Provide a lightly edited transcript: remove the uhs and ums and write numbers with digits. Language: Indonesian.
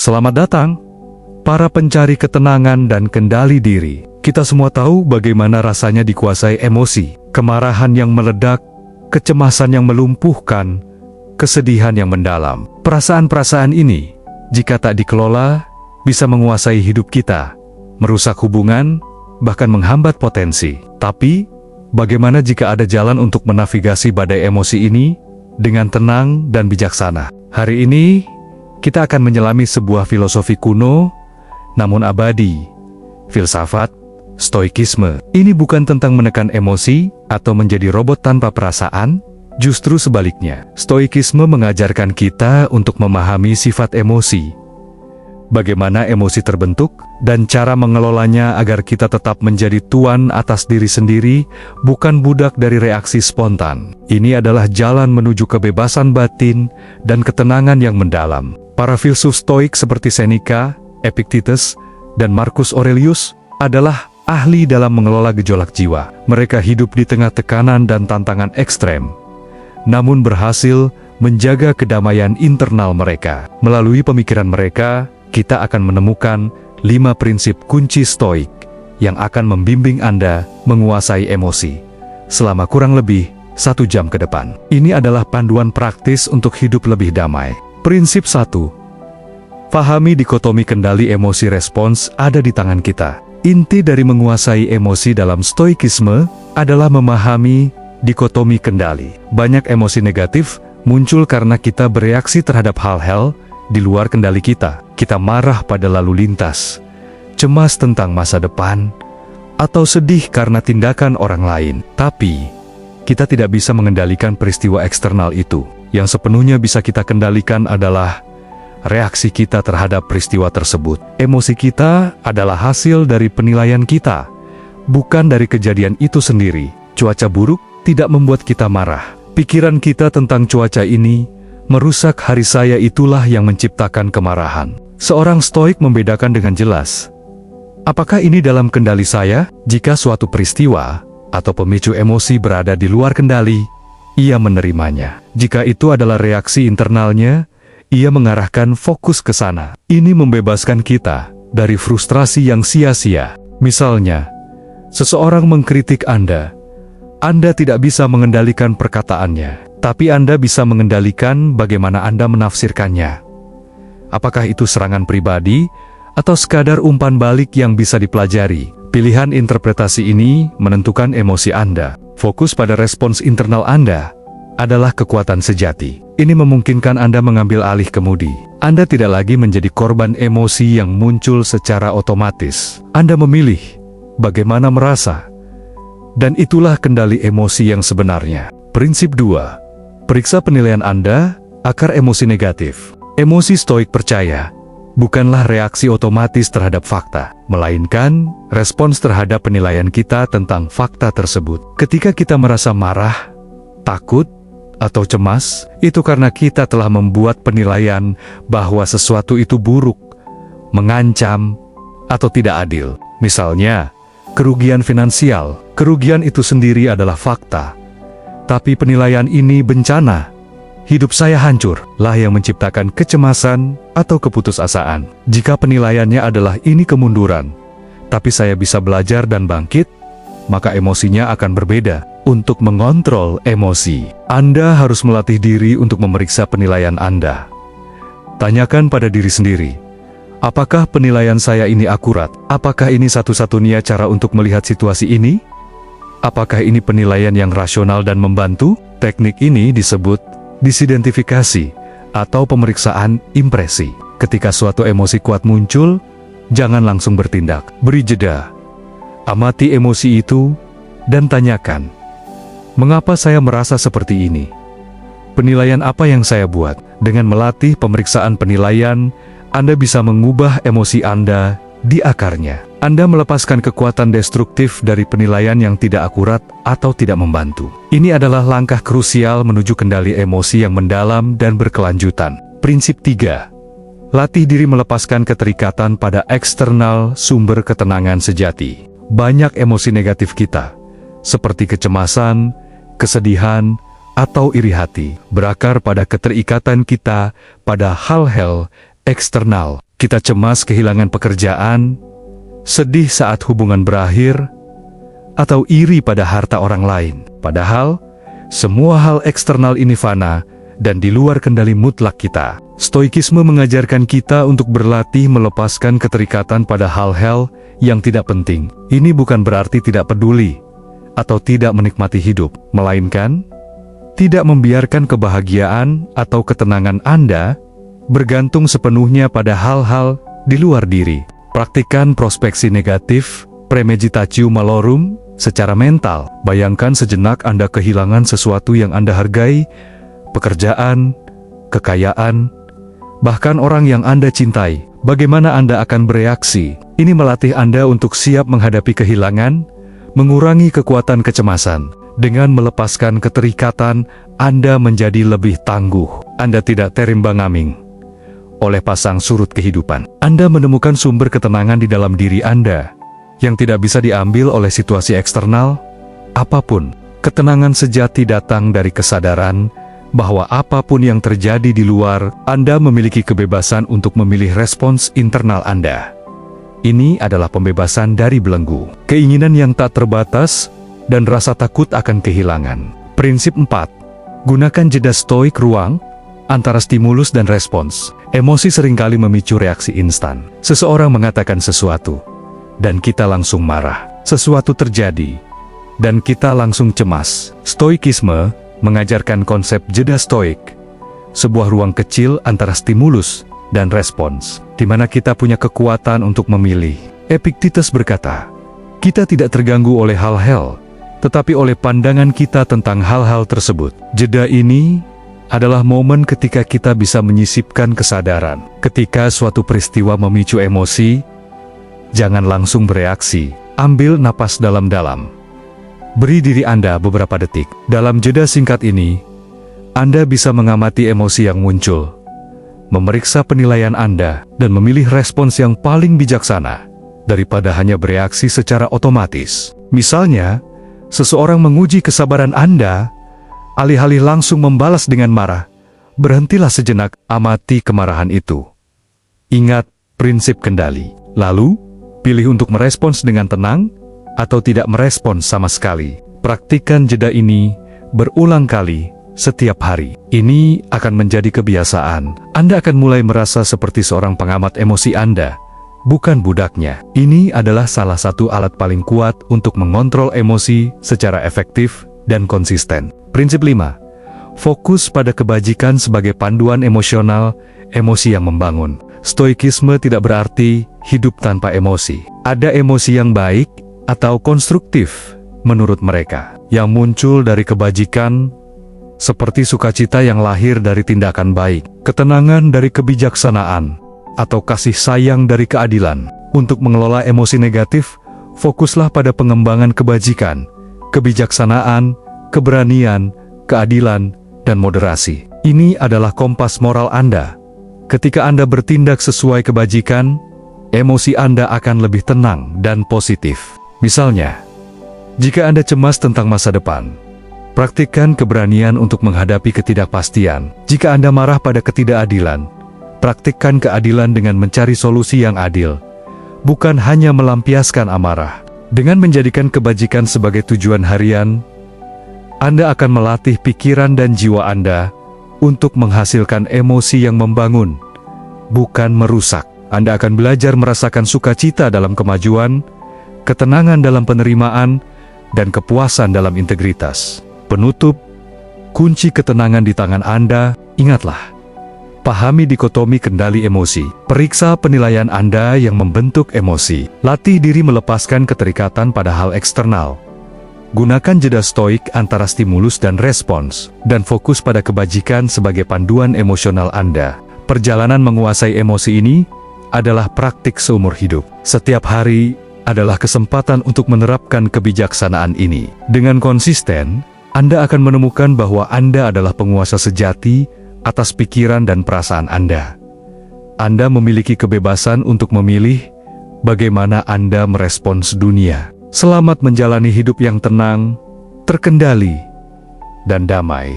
Selamat datang, para pencari ketenangan dan kendali diri. Kita semua tahu bagaimana rasanya dikuasai emosi, kemarahan yang meledak, kecemasan yang melumpuhkan, kesedihan yang mendalam. Perasaan-perasaan ini, jika tak dikelola, bisa menguasai hidup kita, merusak hubungan, bahkan menghambat potensi. Tapi, bagaimana jika ada jalan untuk menavigasi badai emosi ini dengan tenang dan bijaksana? Hari ini, kita akan menyelami sebuah filosofi kuno, namun abadi. Filsafat Stoikisme. Ini bukan tentang menekan emosi atau menjadi robot tanpa perasaan, justru sebaliknya. Stoikisme mengajarkan kita untuk memahami sifat emosi, bagaimana emosi terbentuk, dan cara mengelolanya agar kita tetap menjadi tuan atas diri sendiri, bukan budak dari reaksi spontan. Ini adalah jalan menuju kebebasan batin dan ketenangan yang mendalam. Para filsuf Stoik seperti Seneca, Epictetus, dan Marcus Aurelius adalah ahli dalam mengelola gejolak jiwa. Mereka hidup di tengah tekanan dan tantangan ekstrem, namun berhasil menjaga kedamaian internal mereka. Melalui pemikiran mereka, kita akan menemukan 5 prinsip kunci Stoik yang akan membimbing Anda menguasai emosi selama kurang lebih 1 jam ke depan. Ini adalah panduan praktis untuk hidup lebih damai. Prinsip 1. Pahami dikotomi kendali emosi respons ada di tangan kita. Inti dari menguasai emosi dalam Stoikisme adalah memahami dikotomi kendali. Banyak emosi negatif muncul karena kita bereaksi terhadap hal-hal di luar kendali kita. Kita marah pada lalu lintas, cemas tentang masa depan, atau sedih karena tindakan orang lain. Tapi, kita tidak bisa mengendalikan peristiwa eksternal itu. Yang sepenuhnya bisa kita kendalikan adalah reaksi kita terhadap peristiwa tersebut. Emosi kita adalah hasil dari penilaian kita, bukan dari kejadian itu sendiri. Cuaca buruk tidak membuat kita marah. Pikiran kita tentang cuaca ini merusak hari saya, itulah yang menciptakan kemarahan. Seorang Stoik membedakan dengan jelas. Apakah ini dalam kendali saya? Jika suatu peristiwa atau pemicu emosi berada di luar kendali, ia menerimanya. Jika itu adalah reaksi internalnya, ia mengarahkan fokus ke sana. Ini membebaskan kita dari frustrasi yang sia-sia. Misalnya, seseorang mengkritik Anda. Anda tidak bisa mengendalikan perkataannya, tapi Anda bisa mengendalikan bagaimana Anda menafsirkannya. Apakah itu serangan pribadi atau sekadar umpan balik yang bisa dipelajari? Pilihan interpretasi ini menentukan emosi Anda. Fokus pada respons internal Anda adalah kekuatan sejati. Ini memungkinkan Anda mengambil alih kemudi. Anda tidak lagi menjadi korban emosi yang muncul secara otomatis. Anda memilih bagaimana merasa. Dan itulah kendali emosi yang sebenarnya. Prinsip 2. Periksa penilaian Anda, akar emosi negatif. Emosi Stoik percaya, bukanlah reaksi otomatis terhadap fakta, melainkan respons terhadap penilaian kita tentang fakta tersebut. Ketika kita merasa marah, takut, atau cemas, itu karena kita telah membuat penilaian bahwa sesuatu itu buruk, mengancam, atau tidak adil. Misalnya, kerugian finansial. Kerugian itu sendiri adalah fakta, tapi penilaian ini bencana. Hidup saya hancur, lah yang menciptakan kecemasan atau keputusasaan. Jika penilaiannya adalah ini kemunduran, tapi saya bisa belajar dan bangkit, maka emosinya akan berbeda. Untuk mengontrol emosi, Anda harus melatih diri untuk memeriksa penilaian Anda. Tanyakan pada diri sendiri, apakah penilaian saya ini akurat? Apakah ini satu-satunya cara untuk melihat situasi ini? Apakah ini penilaian yang rasional dan membantu? Teknik ini disebut disidentifikasi atau pemeriksaan impresi. Ketika suatu emosi kuat muncul, jangan langsung bertindak. Beri jeda. Amati emosi itu dan tanyakan, mengapa saya merasa seperti ini? Penilaian apa yang saya buat? Dengan melatih pemeriksaan penilaian, Anda bisa mengubah emosi Anda di akarnya. Anda melepaskan kekuatan destruktif dari penilaian yang tidak akurat atau tidak membantu. Ini adalah langkah krusial menuju kendali emosi yang mendalam dan berkelanjutan. Prinsip 3. Latih diri melepaskan keterikatan pada eksternal sumber ketenangan sejati. Banyak emosi negatif kita, seperti kecemasan, kesedihan, atau iri hati, berakar pada keterikatan kita pada hal-hal eksternal. Kita cemas kehilangan pekerjaan, sedih saat hubungan berakhir, atau iri pada harta orang lain. Padahal, semua hal eksternal ini fana dan di luar kendali mutlak kita. Stoikisme mengajarkan kita untuk berlatih melepaskan keterikatan pada hal-hal yang tidak penting. Ini bukan berarti tidak peduli atau tidak menikmati hidup, melainkan tidak membiarkan kebahagiaan atau ketenangan Anda bergantung sepenuhnya pada hal-hal di luar diri. Praktikkan prospeksi negatif, premeditatio malorum, secara mental. Bayangkan sejenak Anda kehilangan sesuatu yang Anda hargai, pekerjaan, kekayaan, bahkan orang yang Anda cintai. Bagaimana Anda akan bereaksi? Ini melatih Anda untuk siap menghadapi kehilangan, mengurangi kekuatan kecemasan. Dengan melepaskan keterikatan, Anda menjadi lebih tangguh. Anda tidak terimbang-ambing oleh pasang surut kehidupan. Anda menemukan sumber ketenangan di dalam diri Anda yang tidak bisa diambil oleh situasi eksternal apapun. Ketenangan sejati datang dari kesadaran bahwa apapun yang terjadi di luar, Anda memiliki kebebasan untuk memilih respons internal Anda. Ini adalah pembebasan dari belenggu, keinginan yang tak terbatas, dan rasa takut akan kehilangan. Prinsip 4. Gunakan jeda stoik ruang antara stimulus dan respons. Emosi seringkali memicu reaksi instan. Seseorang mengatakan sesuatu, dan kita langsung marah. Sesuatu terjadi, dan kita langsung cemas. Stoikisme mengajarkan konsep jeda stoik, sebuah ruang kecil antara stimulus dan respons, di mana kita punya kekuatan untuk memilih. Epictetus berkata, kita tidak terganggu oleh hal-hal, tetapi oleh pandangan kita tentang hal-hal tersebut. Jeda ini adalah momen ketika kita bisa menyisipkan kesadaran. Ketika suatu peristiwa memicu emosi, jangan langsung bereaksi. Ambil napas dalam-dalam. Beri diri Anda beberapa detik. Dalam jeda singkat ini, Anda bisa mengamati emosi yang muncul, memeriksa penilaian Anda, dan memilih respons yang paling bijaksana, daripada hanya bereaksi secara otomatis. Misalnya, seseorang menguji kesabaran Anda, alih-alih langsung membalas dengan marah, berhentilah sejenak, amati kemarahan itu. Ingat prinsip kendali. Lalu, pilih untuk merespons dengan tenang, atau tidak merespons sama sekali. Praktikkan jeda ini berulang kali setiap hari. Ini akan menjadi kebiasaan. Anda akan mulai merasa seperti seorang pengamat emosi Anda, bukan budaknya. Ini adalah salah satu alat paling kuat untuk mengontrol emosi secara efektif dan konsisten. Prinsip 5. Fokus pada kebajikan sebagai panduan emosional, emosi yang membangun. Stoikisme tidak berarti hidup tanpa emosi. Ada emosi yang baik atau konstruktif menurut mereka, yang muncul dari kebajikan, seperti sukacita yang lahir dari tindakan baik, ketenangan dari kebijaksanaan, atau kasih sayang dari keadilan. Untuk mengelola emosi negatif, fokuslah pada pengembangan kebajikan, kebijaksanaan, keberanian, keadilan, dan moderasi. Ini adalah kompas moral Anda. Ketika Anda bertindak sesuai kebajikan, emosi Anda akan lebih tenang dan positif. Misalnya, jika Anda cemas tentang masa depan, praktikkan keberanian untuk menghadapi ketidakpastian. Jika Anda marah pada ketidakadilan, praktikkan keadilan dengan mencari solusi yang adil, bukan hanya melampiaskan amarah. Dengan menjadikan kebajikan sebagai tujuan harian, Anda akan melatih pikiran dan jiwa Anda untuk menghasilkan emosi yang membangun, bukan merusak. Anda akan belajar merasakan sukacita dalam kemajuan, ketenangan dalam penerimaan, dan kepuasan dalam integritas. Penutup, kunci ketenangan di tangan Anda. Ingatlah, pahami dikotomi kendali emosi. Periksa penilaian Anda yang membentuk emosi. Latih diri melepaskan keterikatan pada hal eksternal. Gunakan jeda stoik antara stimulus dan respons, dan fokus pada kebajikan sebagai panduan emosional Anda. Perjalanan menguasai emosi ini adalah praktik seumur hidup. Setiap hari adalah kesempatan untuk menerapkan kebijaksanaan ini. Dengan konsisten, Anda akan menemukan bahwa Anda adalah penguasa sejati atas pikiran dan perasaan Anda. Anda memiliki kebebasan untuk memilih bagaimana Anda merespons dunia. Selamat menjalani hidup yang tenang, terkendali, dan damai.